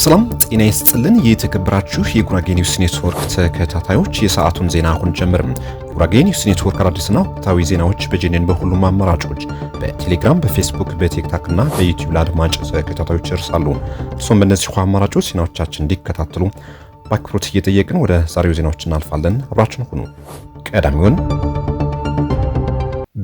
ሰላም ጤና ይስጥልን። የተከበራችሁ የጉራጌ ኒውስ ኔትወርክ ተከታታዮች የሰዓቱን ዜና አሁን ጀምርም። ጉራጌ ኒውስ ኔትወርክ አዲስና ወቅታዊ ዜናዎች በጄኔን በሁሉም አማራጮች በቴሌግራም፣ በፌስቡክ፣ በቲክቶክ እና በዩቲዩብ ለአድማጭ ተከታታዮች ይደርሳሉ። እርሶም በእነዚህ ዜናዎቻችን እንዲከታተሉ በአክብሮት እየጠየቅን ወደ ዛሬው ዜናዎች እናልፋለን። አብራችን ሁኑ። ቀዳሚውን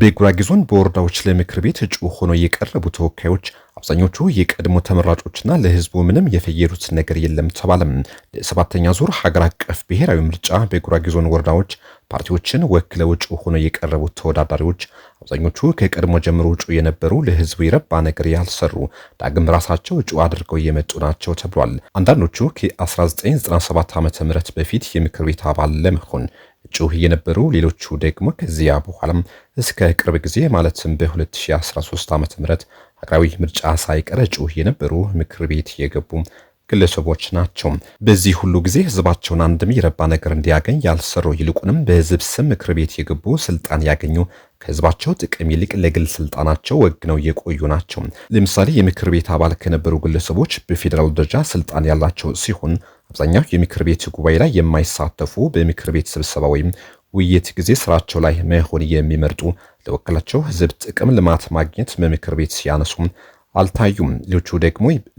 በጉራጌ ዞን በወረዳዎች ለምክር ቤት እጩ ሆነው የቀረቡ ተወካዮች አብዛኞቹ የቀድሞ ተመራጮችና ለህዝቡ ምንም የፈየዱት ነገር የለም ተባለም። ለሰባተኛ ዙር ሀገር አቀፍ ብሔራዊ ምርጫ በጉራጌ ዞን ወረዳዎች ፓርቲዎችን ወክለው እጩ ሆነው የቀረቡት ተወዳዳሪዎች አብዛኞቹ ከቀድሞ ጀምሮ እጩ የነበሩ ለህዝቡ የረባ ነገር ያልሰሩ ዳግም ራሳቸው እጩ አድርገው የመጡ ናቸው ተብሏል። አንዳንዶቹ ከ1997 ዓ.ም በፊት የምክር ቤት አባል ለመሆን እጩ የነበሩ፣ ሌሎቹ ደግሞ ከዚያ በኋላም እስከ ቅርብ ጊዜ ማለትም በ2013 ዓ.ም ሀገራዊ ምርጫ ሳይቀር እጩ የነበሩ ምክር ቤት የገቡ ግለሰቦች ናቸው። በዚህ ሁሉ ጊዜ ህዝባቸውን አንድም የረባ ነገር እንዲያገኝ ያልሰሩ፣ ይልቁንም በህዝብ ስም ምክር ቤት የገቡ ስልጣን ያገኙ ከህዝባቸው ጥቅም ይልቅ ለግል ስልጣናቸው ወግነው የቆዩ ናቸው። ለምሳሌ የምክር ቤት አባል ከነበሩ ግለሰቦች በፌዴራል ደረጃ ስልጣን ያላቸው ሲሆን አብዛኛው የምክር ቤት ጉባኤ ላይ የማይሳተፉ፣ በምክር ቤት ስብሰባ ወይም ውይይት ጊዜ ስራቸው ላይ መሆን የሚመርጡ፣ ለወከላቸው ህዝብ ጥቅም ልማት ማግኘት በምክር ቤት ሲያነሱ አልታዩም።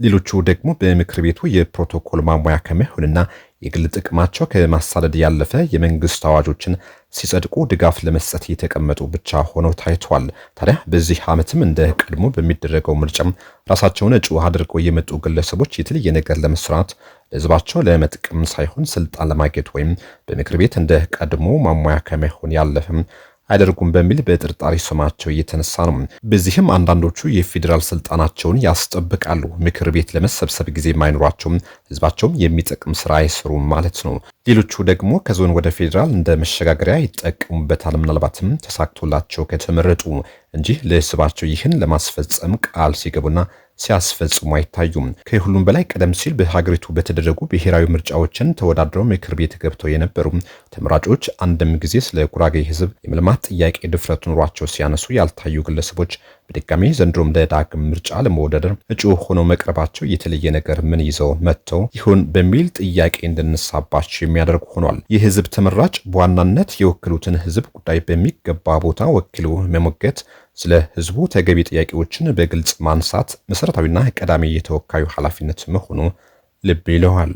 ሌሎቹ ደግሞ በምክር ቤቱ የፕሮቶኮል ማሟያ ከመሆንና የግል ጥቅማቸው ከማሳደድ ያለፈ የመንግስት አዋጆችን ሲጸድቁ ድጋፍ ለመስጠት የተቀመጡ ብቻ ሆነው ታይቷል። ታዲያ በዚህ ዓመትም እንደ ቀድሞ በሚደረገው ምርጫም ራሳቸውን እጩ አድርገው የመጡ ግለሰቦች የተለየ ነገር ለመስራት ለህዝባቸው ለመጥቀም ሳይሆን ስልጣን ለማግኘት ወይም በምክር ቤት እንደ ቀድሞ ማሟያ ከመሆን ያለፈም አይደርጉም በሚል በጥርጣሬ ስማቸው እየተነሳ ነው። በዚህም አንዳንዶቹ የፌዴራል ስልጣናቸውን ያስጠብቃሉ፣ ምክር ቤት ለመሰብሰብ ጊዜ የማይኖራቸውም፣ ህዝባቸውም የሚጠቅም ስራ አይሰሩም ማለት ነው። ሌሎቹ ደግሞ ከዞን ወደ ፌዴራል እንደ መሸጋገሪያ ይጠቀሙበታል፣ ምናልባትም ተሳክቶላቸው ከተመረጡ እንጂ ለህዝባቸው ይህን ለማስፈጸም ቃል ሲገቡና ሲያስፈጽሙ አይታዩም። ከሁሉም በላይ ቀደም ሲል በሀገሪቱ በተደረጉ ብሔራዊ ምርጫዎችን ተወዳድረው ምክር ቤት ገብተው የነበሩ ተመራጮች አንድም ጊዜ ስለ ጉራጌ ህዝብ የልማት ጥያቄ ድፍረት ኑሯቸው ሲያነሱ ያልታዩ ግለሰቦች በድጋሚ ዘንድሮም ለዳግም ምርጫ ለመወዳደር እጩ ሆነው መቅረባቸው የተለየ ነገር ምን ይዘው መጥተው ይሁን በሚል ጥያቄ እንድንሳባቸው የሚያደርግ ሆኗል። የህዝብ ተመራጭ በዋናነት የወክሉትን ህዝብ ጉዳይ በሚገባ ቦታ ወክሎ መሞገት፣ ስለ ህዝቡ ተገቢ ጥያቄዎችን በግልጽ ማንሳት መሰረታዊና ቀዳሚ የተወካዩ ኃላፊነት መሆኑ ልብ ይለዋል።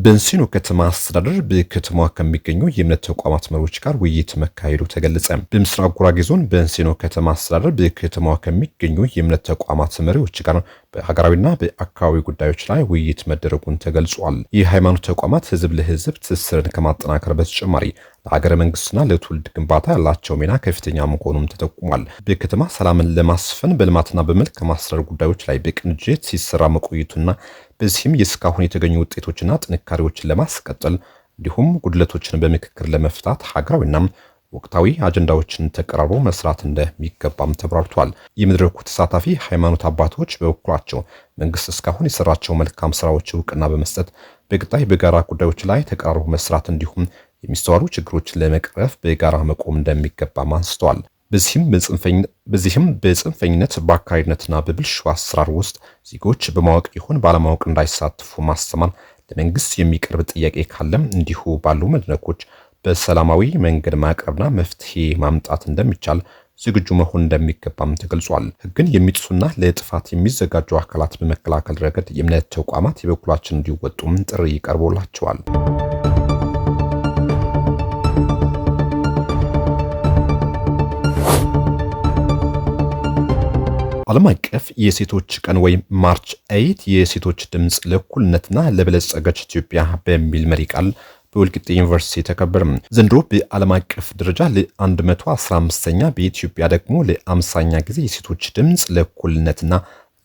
በእንሲኖ ከተማ አስተዳደር በከተማዋ ከሚገኙ የእምነት ተቋማት መሪዎች ጋር ውይይት መካሄዱ ተገለጸ። በምስራቅ ጉራጌ ዞን በእንሲኖ ከተማ አስተዳደር በከተማዋ ከሚገኙ የእምነት ተቋማት መሪዎች ጋር በሀገራዊና በአካባቢ ጉዳዮች ላይ ውይይት መደረጉን ተገልጿል። የሃይማኖት ተቋማት ህዝብ ለህዝብ ትስስርን ከማጠናከር በተጨማሪ ለሀገረ መንግስትና ለትውልድ ግንባታ ያላቸው ሚና ከፍተኛ መሆኑም ተጠቁሟል። በከተማ ሰላምን ለማስፈን በልማትና በመልካም አስተዳደር ጉዳዮች ላይ በቅንጅት ሲሰራ መቆየቱና በዚህም የእስካሁን የተገኙ ውጤቶችና ጥንካሬዎችን ለማስቀጠል እንዲሁም ጉድለቶችን በምክክር ለመፍታት ሀገራዊና ወቅታዊ አጀንዳዎችን ተቀራርቦ መስራት እንደሚገባም ተብራርቷል። የመድረኩ ተሳታፊ ሃይማኖት አባቶች በበኩላቸው መንግስት እስካሁን የሰራቸው መልካም ስራዎች እውቅና በመስጠት በቀጣይ በጋራ ጉዳዮች ላይ ተቀራርቦ መስራት እንዲሁም የሚስተዋሉ ችግሮችን ለመቅረፍ በጋራ መቆም እንደሚገባም አንስተዋል። በዚህም በጽንፈኝነት በአካባቢነትና በብልሹ አሰራር ውስጥ ዜጎች በማወቅ ይሁን ባለማወቅ እንዳይሳተፉ ማስተማር፣ ለመንግስት የሚቀርብ ጥያቄ ካለም እንዲሁ ባሉ መድረኮች በሰላማዊ መንገድ ማቅረብና መፍትሄ ማምጣት እንደሚቻል ዝግጁ መሆን እንደሚገባም ተገልጿል። ህግን የሚጥሱና ለጥፋት የሚዘጋጁ አካላት በመከላከል ረገድ የእምነት ተቋማት የበኩላቸውን እንዲወጡም ጥሪ ይቀርቦላቸዋል። ዓለም አቀፍ የሴቶች ቀን ወይም ማርች 8 የሴቶች ድምጽ ለእኩልነትና ለበለጸገች ኢትዮጵያ በሚል መሪ ቃል በወልቂጤ ዩኒቨርሲቲ ተከበረ። ዘንድሮ በዓለም አቀፍ ደረጃ ለ115ኛ በኢትዮጵያ ደግሞ ለ50ኛ ጊዜ የሴቶች ድምጽ ለእኩልነትና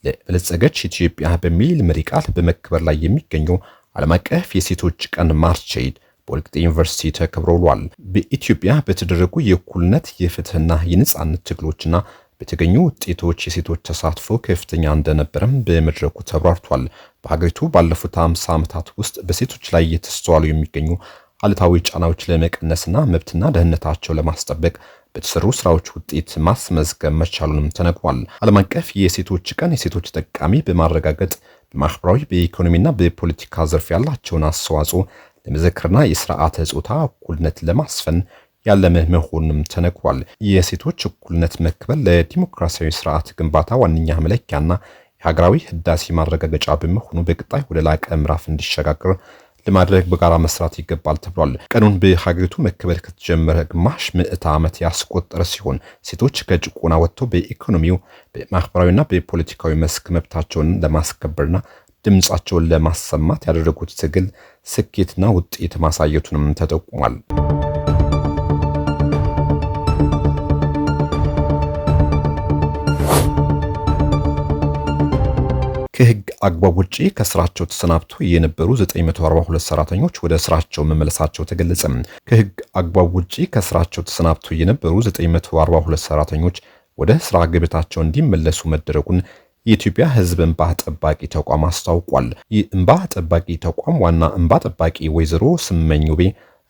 ለበለጸገች ኢትዮጵያ በሚል መሪ ቃል በመከበር ላይ የሚገኘው ዓለም አቀፍ የሴቶች ቀን ማርች 8 በወልቂጤ ዩኒቨርሲቲ ተከብሮ ውሏል። በኢትዮጵያ በተደረጉ የእኩልነት የፍትህና የነጻነት ትግሎችና በተገኙ ውጤቶች የሴቶች ተሳትፎ ከፍተኛ እንደነበረም በመድረኩ ተብራርቷል። በሀገሪቱ ባለፉት 50 ዓመታት ውስጥ በሴቶች ላይ እየተስተዋሉ የሚገኙ አሉታዊ ጫናዎች ለመቀነስና መብትና ደህንነታቸው ለማስጠበቅ በተሰሩ ስራዎች ውጤት ማስመዝገብ መቻሉንም ተነግሯል። ዓለም አቀፍ የሴቶች ቀን የሴቶች ተጠቃሚ በማረጋገጥ በማህበራዊ በኢኮኖሚና በፖለቲካ ዘርፍ ያላቸውን አስተዋጽኦ ለመዘክርና የሥርዓተ ጾታ እኩልነት ለማስፈን ያለመ መሆኑንም ተነግሯል። የሴቶች እኩልነት መከበር ለዲሞክራሲያዊ ስርዓት ግንባታ ዋነኛ መለኪያና የሀገራዊ ህዳሴ ማረጋገጫ በመሆኑ በቀጣይ ወደ ላቀ ምዕራፍ እንዲሸጋገር ለማድረግ በጋራ መስራት ይገባል ተብሏል። ቀኑን በሀገሪቱ መከበር ከተጀመረ ግማሽ ምዕተ ዓመት ያስቆጠረ ሲሆን ሴቶች ከጭቆና ወጥተው በኢኮኖሚው በማህበራዊና በፖለቲካዊ መስክ መብታቸውን ለማስከበርና ድምጻቸውን ለማሰማት ያደረጉት ትግል ስኬትና ውጤት ማሳየቱንም ተጠቁሟል። ከህግ አግባብ ውጪ ከስራቸው ተሰናብቶ የነበሩ 942 ሰራተኞች ወደ ስራቸው መመለሳቸው ተገለጸ። ከህግ አግባብ ውጪ ከስራቸው ተሰናብቶ የነበሩ 942 ሰራተኞች ወደ ስራ ገበታቸው እንዲመለሱ መደረጉን የኢትዮጵያ ህዝብ እንባ ጠባቂ ተቋም አስታውቋል። ይህ እንባ ጠባቂ ተቋም ዋና እንባ ጠባቂ ወይዘሮ ስመኝ ውቤ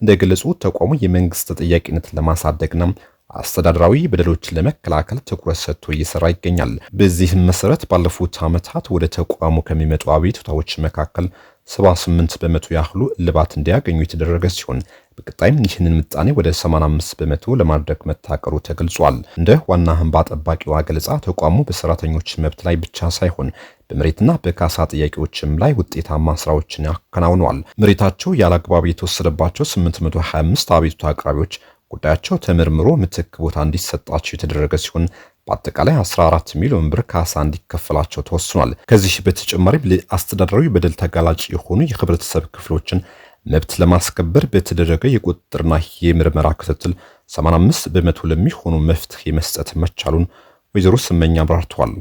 እንደገለጹት ተቋሙ የመንግስት ተጠያቂነት ለማሳደግና አስተዳደራዊ በደሎችን ለመከላከል ትኩረት ሰጥቶ እየሰራ ይገኛል። በዚህም መሰረት ባለፉት ዓመታት ወደ ተቋሙ ከሚመጡ አቤቱታዎች መካከል 78 በመቶ ያህሉ እልባት እንዲያገኙ የተደረገ ሲሆን በቀጣይም ይህንን ምጣኔ ወደ 85 በመቶ ለማድረግ መታቀሩ ተገልጿል። እንደ ዋና እንባ ጠባቂዋ ገለጻ ተቋሙ በሰራተኞች መብት ላይ ብቻ ሳይሆን በመሬትና በካሳ ጥያቄዎችም ላይ ውጤታማ ስራዎችን ያከናውነዋል። መሬታቸው ያለአግባብ የተወሰደባቸው 825 አቤቱታ አቅራቢዎች ጉዳያቸው ተመርምሮ ምትክ ቦታ እንዲሰጣቸው የተደረገ ሲሆን በአጠቃላይ 14 ሚሊዮን ብር ካሳ እንዲከፈላቸው ተወስኗል። ከዚህ በተጨማሪም ለአስተዳደራዊ በደል ተጋላጭ የሆኑ የህብረተሰብ ክፍሎችን መብት ለማስከበር በተደረገ የቁጥጥርና የምርመራ ክትትል 85 በመቶ ለሚሆኑ መፍትሄ መስጠት መቻሉን ወይዘሮ ስመኝ አብራርተዋል።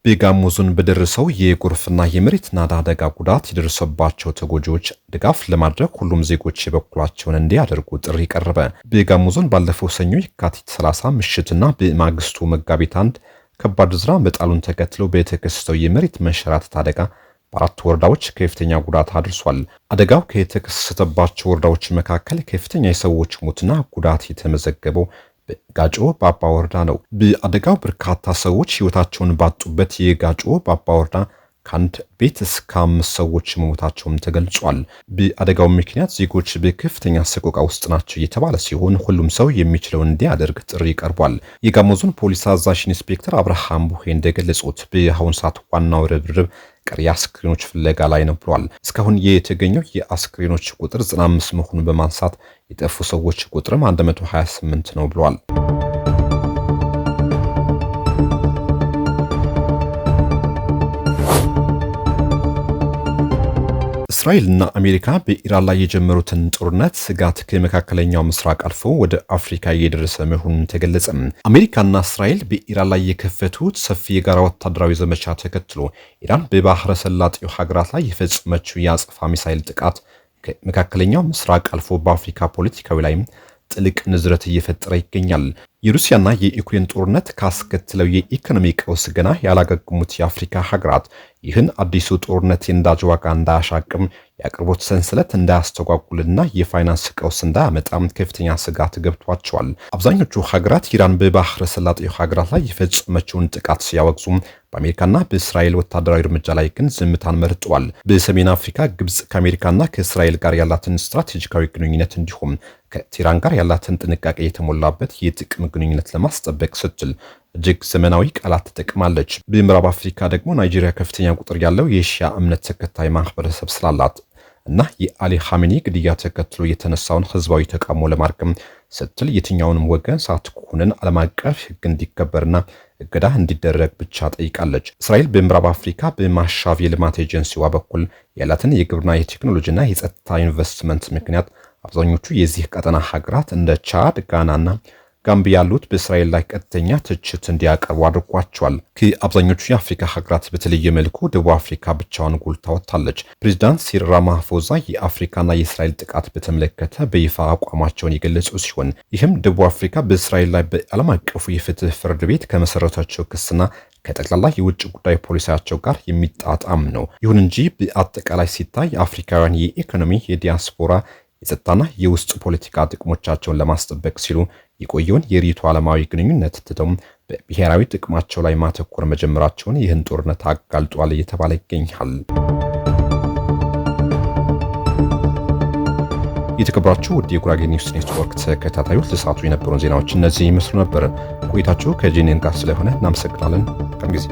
በጋሞ ዞን በደረሰው የጎርፍና የመሬት ናዳ አደጋ ጉዳት የደረሰባቸው ተጎጂዎች ድጋፍ ለማድረግ ሁሉም ዜጎች የበኩላቸውን እንዲያደርጉ ጥሪ ቀረበ። በጋሞ ዞን ባለፈው ሰኞ የካቲት 30 ምሽትና በማግስቱ መጋቢት 1 ከባድ ዝናብ መጣሉን ተከትሎ በተከሰተው የመሬት መንሸራተት አደጋ በአራት ወረዳዎች ከፍተኛ ጉዳት አድርሷል። አደጋው ከተከሰተባቸው ወረዳዎች መካከል ከፍተኛ የሰዎች ሞትና ጉዳት የተመዘገበው በጋጮ ባባ ወረዳ ነው። በአደጋው በርካታ ሰዎች ህይወታቸውን ባጡበት የጋጮ ባባ ወረዳ ከአንድ ቤት እስከ 5 ሰዎች መሞታቸውም ተገልጿል። በአደጋው ምክንያት ዜጎች በከፍተኛ ሰቆቃ ውስጥ ናቸው የተባለ ሲሆን ሁሉም ሰው የሚችለውን እንዲያደርግ ጥሪ ቀርቧል። የጋሞ ዞን ፖሊስ አዛዥ ኢንስፔክተር አብርሃም ቡሄ እንደገለጹት በአሁኑ ሰዓት ዋናው ርብርብ ቀሪ አስክሬኖች ፍለጋ ላይ ነው ብሏል። እስካሁን የተገኘው የአስክሬኖች ቁጥር 95 መሆኑን በማንሳት የጠፉ ሰዎች ቁጥርም 128 ነው ብሏል። እስራኤልና አሜሪካ በኢራን ላይ የጀመሩትን ጦርነት ስጋት ከመካከለኛው ምስራቅ አልፎ ወደ አፍሪካ እየደረሰ መሆኑን ተገለጸ። አሜሪካና እስራኤል በኢራን ላይ የከፈቱት ሰፊ የጋራ ወታደራዊ ዘመቻ ተከትሎ ኢራን በባህረ ሰላጤው ሀገራት ላይ የፈጸመችው የአጸፋ ሚሳኤል ጥቃት ከመካከለኛው ምስራቅ አልፎ በአፍሪካ ፖለቲካዊ ላይ ጥልቅ ንዝረት እየፈጠረ ይገኛል። የሩሲያና የዩክሬን ጦርነት ካስከተለው የኢኮኖሚ ቀውስ ገና ያላገገሙት የአፍሪካ ሀገራት ይህን አዲሱ ጦርነት የነዳጅ ዋጋ እንዳያሻቅም የአቅርቦት ሰንሰለት እንዳያስተጓጉልና የፋይናንስ ቀውስ እንዳያመጣም ከፍተኛ ስጋት ገብቷቸዋል። አብዛኞቹ ሀገራት ኢራን በባህረ ሰላጤው ሀገራት ላይ የፈጸመችውን ጥቃት ሲያወግዙም በአሜሪካና በእስራኤል ወታደራዊ እርምጃ ላይ ግን ዝምታን መርጠዋል። በሰሜን አፍሪካ ግብጽ ከአሜሪካና ከእስራኤል ጋር ያላትን ስትራቴጂካዊ ግንኙነት እንዲሁም ከኢራን ጋር ያላትን ጥንቃቄ የተሞላበት የጥቅም ግንኙነት ለማስጠበቅ ስትል እጅግ ዘመናዊ ቃላት ተጠቅማለች። በምዕራብ አፍሪካ ደግሞ ናይጄሪያ ከፍተኛ ቁጥር ያለው የሺያ እምነት ተከታይ ማህበረሰብ ስላላት እና የአሊ ኻሜኒ ግድያ ተከትሎ የተነሳውን ህዝባዊ ተቃውሞ ለማርገም ስትል የትኛውንም ወገን ሳትኮንን ዓለም አቀፍ ህግ እንዲከበርና እገዳ እንዲደረግ ብቻ ጠይቃለች። እስራኤል በምዕራብ አፍሪካ በማሻቭ የልማት ኤጀንሲዋ በኩል ያላትን የግብርና የቴክኖሎጂና የጸጥታ ኢንቨስትመንት ምክንያት አብዛኞቹ የዚህ ቀጠና ሀገራት እንደ ቻድ፣ ጋናና ጋምቢያ ያሉት በእስራኤል ላይ ቀጥተኛ ትችት እንዲያቀርቡ አድርጓቸዋል። ከአብዛኞቹ የአፍሪካ ሀገራት በተለየ መልኩ ደቡብ አፍሪካ ብቻዋን ጎልታ ወጥታለች። ፕሬዚዳንት ሲሪል ራማፎዛ የአፍሪካና የእስራኤል ጥቃት በተመለከተ በይፋ አቋማቸውን የገለጹ ሲሆን ይህም ደቡብ አፍሪካ በእስራኤል ላይ በዓለም አቀፉ የፍትህ ፍርድ ቤት ከመሰረታቸው ክስና ከጠቅላላ የውጭ ጉዳይ ፖሊሲያቸው ጋር የሚጣጣም ነው። ይሁን እንጂ በአጠቃላይ ሲታይ አፍሪካውያን የኢኮኖሚ፣ የዲያስፖራ፣ የጸጥታና የውስጥ ፖለቲካ ጥቅሞቻቸውን ለማስጠበቅ ሲሉ የቆየውን የርዕዮተ ዓለማዊ ግንኙነት ትተው በብሔራዊ ጥቅማቸው ላይ ማተኮር መጀመራቸውን ይህን ጦርነት አጋልጧል እየተባለ ይገኛል። የተከበራችሁ ውድ የጉራጌ ኒውስ ኔትወርክ ተከታታዮች ለሰዓቱ የነበሩን ዜናዎች እነዚህ ይመስሉ ነበር። ቆይታችሁ ከጄኔን ጋር ስለሆነ እናመሰግናለን። መልካም ጊዜ